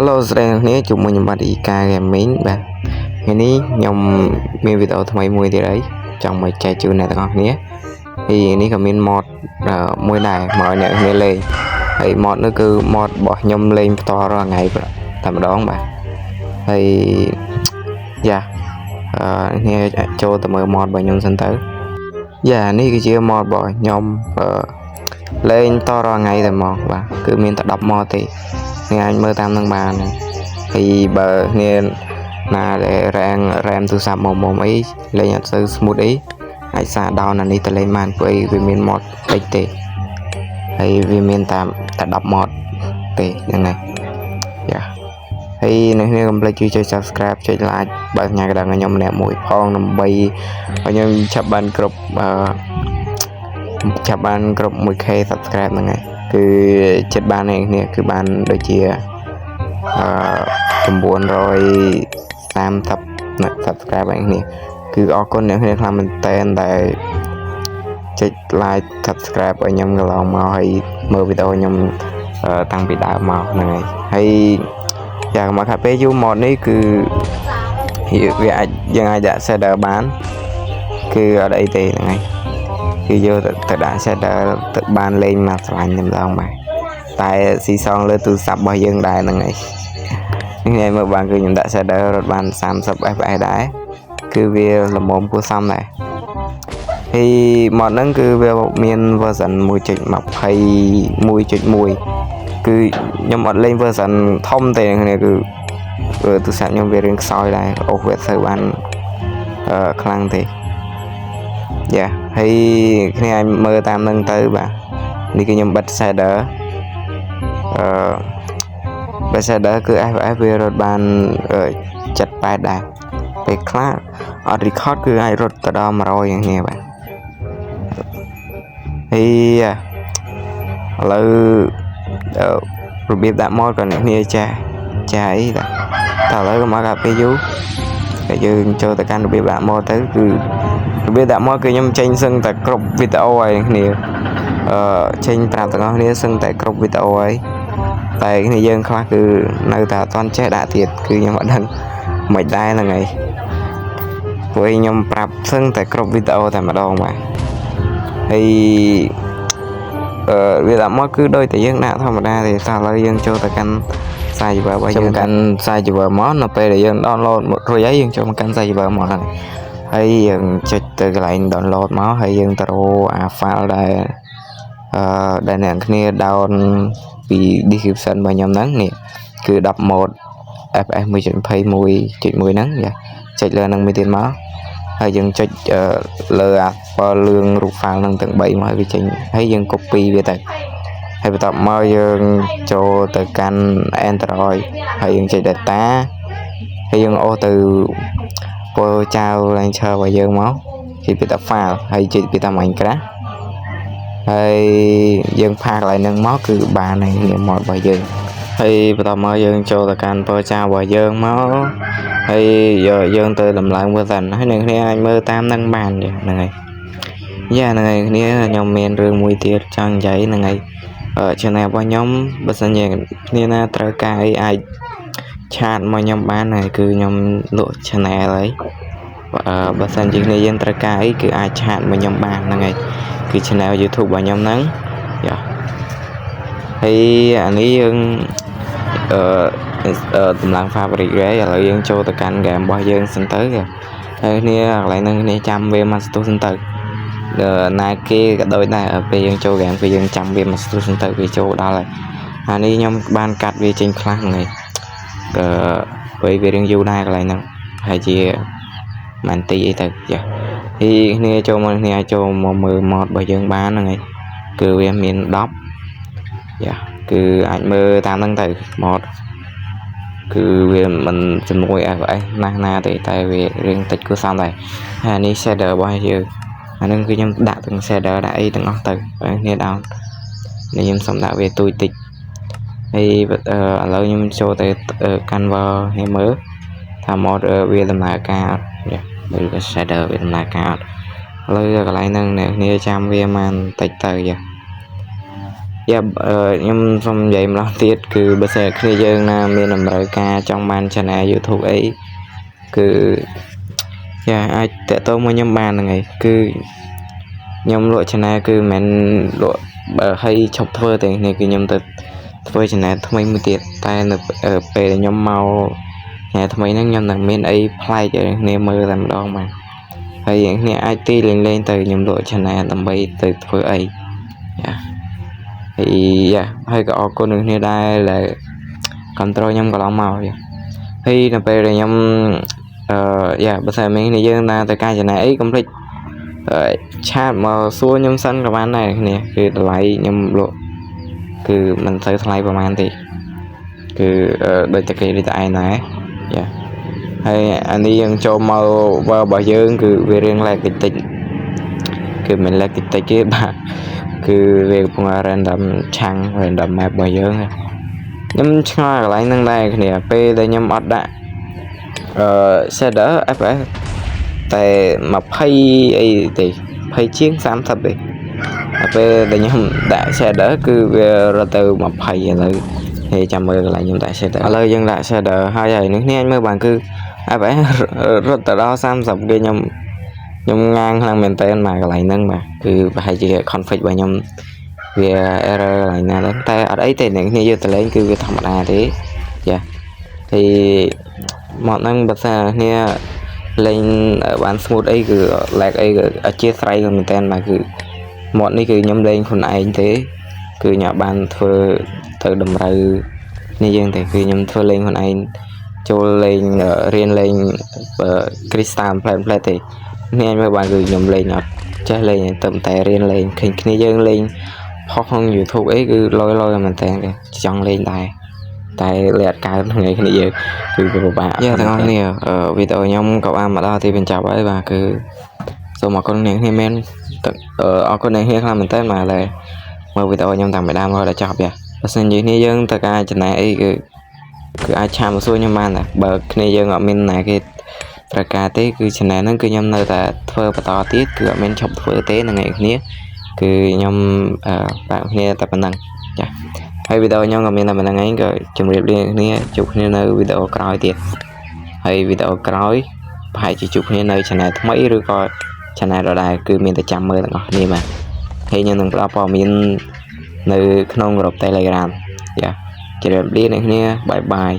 Hello ស្រីអ្នកនាងជួបមួយខ្ញុំបាទអ៊ីកា Gaming បាទថ្ងៃនេះខ្ញុំមានវីដេអូថ្មីមួយទៀតហើយចង់មកចែកជូនអ្នកទាំងអស់គ្នាហើយនេះក៏មាន mod មួយដែរមកអ្នកគ្នាលេងហើយ mod នោះគឺ mod របស់ខ្ញុំលេងផ្ទាល់រាល់ថ្ងៃតែម្ដងបាទហើយយ៉ានេះចូលទៅមើល mod របស់ខ្ញុំសិនទៅយ៉ានេះគឺជា mod របស់ខ្ញុំលេងតរាល់ថ្ងៃតែមកបាទគឺមានតែ10 mod ទេអ្នកអាចមើលតាមនឹងបានហើយបើគ្នាណាដែលរ៉ាមទូរស័ព្ទមុំអីលេងអត់សូវ smooth អីអាចសាក down អានេះទៅលេងបានព្រោះវាមាន mod តិចទេហើយវាមានតែ10 mod ទេហ្នឹងហើយយ៉ាហើយអ្នកនាងកុំភ្លេចជួយចុច subscribe ចុច like បើញ៉ាំកណ្ដឹងខ្ញុំម្នាក់មួយផងដើម្បីឲ្យខ្ញុំឆាប់បានគ្រប់1k subscribe ហ្នឹងហើយគឺចិត្តបាននេះគឺបានដូចជា930 subscribe នេះគឺអរគុណអ្នកគ្នាខ្លាំងមែនតើដែលចុច like subscribe ឲ្យខ្ញុំកន្លងមកហើយមើលវីដេអូខ្ញុំតាំងពីដើមមកហ្នឹងហើយយ៉ាងមកខាត់ពេលយូរ mod នេះគឺវាអាចយើងអាចដាក់ shader បានគឺអត់អីទេហ្នឹងហើយគឺយកទៅដាក់ shader ទៅបានលេងមកស្រឡាញ់តែម្ដងបាទតែស៊ីសងលើទូរស័ព្ទរបស់យើងដែរហ្នឹងហើយនេះមើលបានគឺខ្ញុំដាក់ shader រត់បាន30 fps ដែរគឺវាល្មមគួរសមដែរហើយ mod ហ្នឹងគឺវាមាន version 1.21.1 គឺខ្ញុំអត់លេង version ធំទេគ្នាគឺទូរស័ព្ទខ្ញុំវារៀងខ្សោយដែរអូសវាទៅបានខ្លាំងទេយ៉ាហើយគ្នាអាចមើលតាមនឹងទៅបាទនេះគឺខ្ញុំបិទ shaderបើ shader គឺ fps វារត់បាន78ដែរពេលខ្លះអត់ record គឺអាចរត់ទៅដល់100យ៉ាងនេះបាទហើយឥឡូវរបៀបដាក់ mod ក៏អ្នកគ្នាចាស់អីតែឥឡូវមកកាពេលយូរតែយើងចូលទៅកាន់របៀបដាក់ mod ទៅគឺរបៀបដាក់ mod គឺខ្ញុំចេញសឹងតែគ្រប់វីដេអូហើយគ្នាចេញប្រាប់ទាំងអស់គ្នាសឹងតែគ្រប់វីដេអូហើយតែគ្នាយើងខ្លះគឺនៅតែអត់ទាន់ចេះដាក់ទៀតគឺខ្ញុំអត់ដឹងមិនដែរហ្នឹងហើយព្រោះខ្ញុំប្រាប់សឹងតែគ្រប់វីដេអូតែម្ដងបាទហើយវាដាក់ mod គឺដូចតែយើងដាក់ធម្មតាទេតែឥឡូវយើងចូលទៅកាន់ server របស់យើងកាន់ server មកនៅពេលដែលយើង download រួចហើយយើងចូលមកកាន់ server មកហ្នឹងហើយយើងចុចទៅកន្លែង download មកហើយយើងទៅរកអា file ដែលអ្នកគ្នា down ពី description របស់ខ្ញុំហ្នឹងនេះគឺ10 mod fps 1.21.1 ហ្នឹងចុចលើហ្នឹងមួយទៀតមកហើយយើងចុចលើអាពណ៌លឿងរូប file ហ្នឹងទាំង3មកឲ្យវាចេញហើយយើង copy វាទៅហើយបន្ទាប់មកយើងចូលទៅកាន់ Android ហើយយើងចុច data ហើយយើងអូសទៅពណ៌ចៅ launcher របស់យើងមកជាពីតា file ហើយជាពីតា Minecraft ហើយយើងផាកន្លែងហ្នឹងមកគឺបានហើយនេះ mod របស់យើងហើយបន្តមកយើងចូលទៅកាន់ពណ៌ចៅរបស់យើងមកហើយយើងទៅដំឡើង version ហើយអ្នកគ្នាអាចមើលតាមនឹងបានហ្នឹងហើយយ៉ាហ្នឹងហើយគ្នាខ្ញុំមានរឿងមួយទៀតចង់និយាយហ្នឹងហើយchannel របស់ខ្ញុំបើសិនជាគ្នាណាត្រូវការអីអាចឆាតមកខ្ញុំបានហើយគឺខ្ញុំលក់ channel ហើយបើសិនជាគ្នាយើងត្រូវការអីគឺអាចឆាតមកខ្ញុំបានហ្នឹងហើយគឺ channel YouTube របស់ខ្ញុំហ្នឹងយ៉ាហើយអានេះយើងតម្លើង fabric ហើយឥឡូវយើងចូលទៅកាន់ game របស់យើងសិនទៅហើយគ្នាកន្លែងហ្នឹងគ្នាចាំវាមកស្ទុះសិនទៅណាគេក៏ដូចដែរពេលយើងចូល game គឺយើងចាំវាមកស្ទុះសិនទៅវាចូលដល់ហើយអានេះខ្ញុំបានកាត់វាចេញខ្លះហ្នឹងហើយពេលវារៀងយូរដែរកន្លែងហ្នឹងហើយជាម៉ាន់ទីអីទៅចាហើយគ្នាចូលមកគ្នាចូលមកមើល mod របស់យើងបានហ្នឹងហើយគឺវាមាន10យ៉ាគឺអាចមើលតាមហ្នឹងទៅ mod គឺវាមិនជំនួយ fps ណាទេតែវារៀងតិចគួរសមដែរហើយនេះ shader របស់យើងអានឹងគឺខ្ញុំដាក់ទាំង shader ដាក់អីទាំងអស់ទៅគ្នាដោននេះខ្ញុំសុំដាក់វាទួយតិចហើយឥឡូវខ្ញុំចូលទៅ Canva ហើយមើលថា mod វាដំណើរការអត់មើល shader វាដំណើរការអត់ឥឡូវកន្លែងហ្នឹងអ្នកគ្នាចាំវាបានតិចទៅយ៉ា យ៉ាខ្ញុំសូមនិយាយម្ដងទៀតគឺបើសិនគ្នាយើងណាមានតម្រូវការចង់បាន channel YouTube អីគឺយ៉ាអាចតាក់ទងមកខ្ញុំបានហ្នឹងហើយគឺខ្ញុំលក់ channel គឺមិនលក់ឲ្យឈប់ធ្វើទេនេះគឺខ្ញុំទៅធ្វើ channel ថ្មីមួយទៀតតែនៅពេលខ្ញុំមក channel ថ្មីហ្នឹងខ្ញុំនឹងមានអីប្លែកឲ្យគ្នាមើលតែម្ដងបាទហើយគ្នាអាចទីលេងទៅខ្ញុំលក់ channel ដើម្បីទៅធ្វើអីយ៉ាហើយក៏អរគុណនឹងគ្នាដែរដែលគ្រប់គ្រងខ្ញុំកន្លងមកហើយនៅពេលដែលខ្ញុំបើសិនមានគ្នាយើងណាទៅការចំណាយអីកុំភ្លេចឆាតមកសួរខ្ញុំសិនក៏បានដែរគ្នាគឺតម្លៃខ្ញុំលក់គឺមិនសូវថ្លៃប្រហែលទេគឺដូចតែគេដូចតែឯងដែរយ៉ាហើយអានេះយើងចូលមករបស់យើងគឺវារៀងឡែកតិចគឺមិនឡែកតិចទេបាទគឺវាកំពុង random ឆាំង random map របស់យើងខ្ញុំឆ្ងល់កន្លែងហ្នឹងដែរគ្នាពេលដែលខ្ញុំអត់ដាក់shader FPS តែ20អីទេ20ជាង30ទេពេលដែលខ្ញុំដាក់ shader គឺវារត់ទៅ20ឥឡូវហើយចាំមើលកន្លែងខ្ញុំដាក់ shader ឥឡូវយើងដាក់ shader ហើយនេះគ្នាមើលបានគឺ FPS រត់ទៅដល់30គេខ្ញុំងាងខ្លាំងមែនតើមកកន្លែងហ្នឹងបាទគឺប្រហែលជា config របស់ខ្ញុំវា error កន្លែងណាហ្នឹងតែអត់អីទេអ្នកគ្នាយកទៅលេងគឺវាធម្មតាទេចាthì mọi năng bật ra nghe lên ở bán smooth ấy cứ lạc ấy ở chia sẻ của mình tên mà cứ mọi này cứ nhóm lên con anh thế cứ nhà ban thưa từ đầm rau như dân thì cứ nhóm thưa lên con anh cho lên riêng lên crystal plan thì nghe mấy bạn cứ nhóm lên nhập trái lên tầm tài riêng lên khi dân lên khó không YouTube ấy cứ lôi mình tên kìa chọn lên tài tại lẹt cái ngày cái nàyคือcủa bạn yeah thằng con này video nhóm cậu ăn mà đó thì bên chào ấy và cứ rồi mà con này men con này làm mình tên mà là mà video nhóm thằng mày đam thôi là chọc vậy xin gì này dân tất cả trên này cứ ai chạm một số nhóm man là bờ này dân ở bên này cái tất cả thế cứ trên này nó cứ nhóm nơi ta phơi và to tiết cứ ở bên chọc phơi tế là ngày kia cứ nhóm bạn nghe tập bản năng hay video nhóm comment là mình đang ấy rồi chụp điệp liên này chụp như nơi video coi tiền hay video coi phải chỉ chụp như nơi channel mấy rồi coi channel rồi đây cứ mình 110 là ngọt như mà hay như đừng có mình nơi không group Telegram dạ chụp điệp liên này bye bye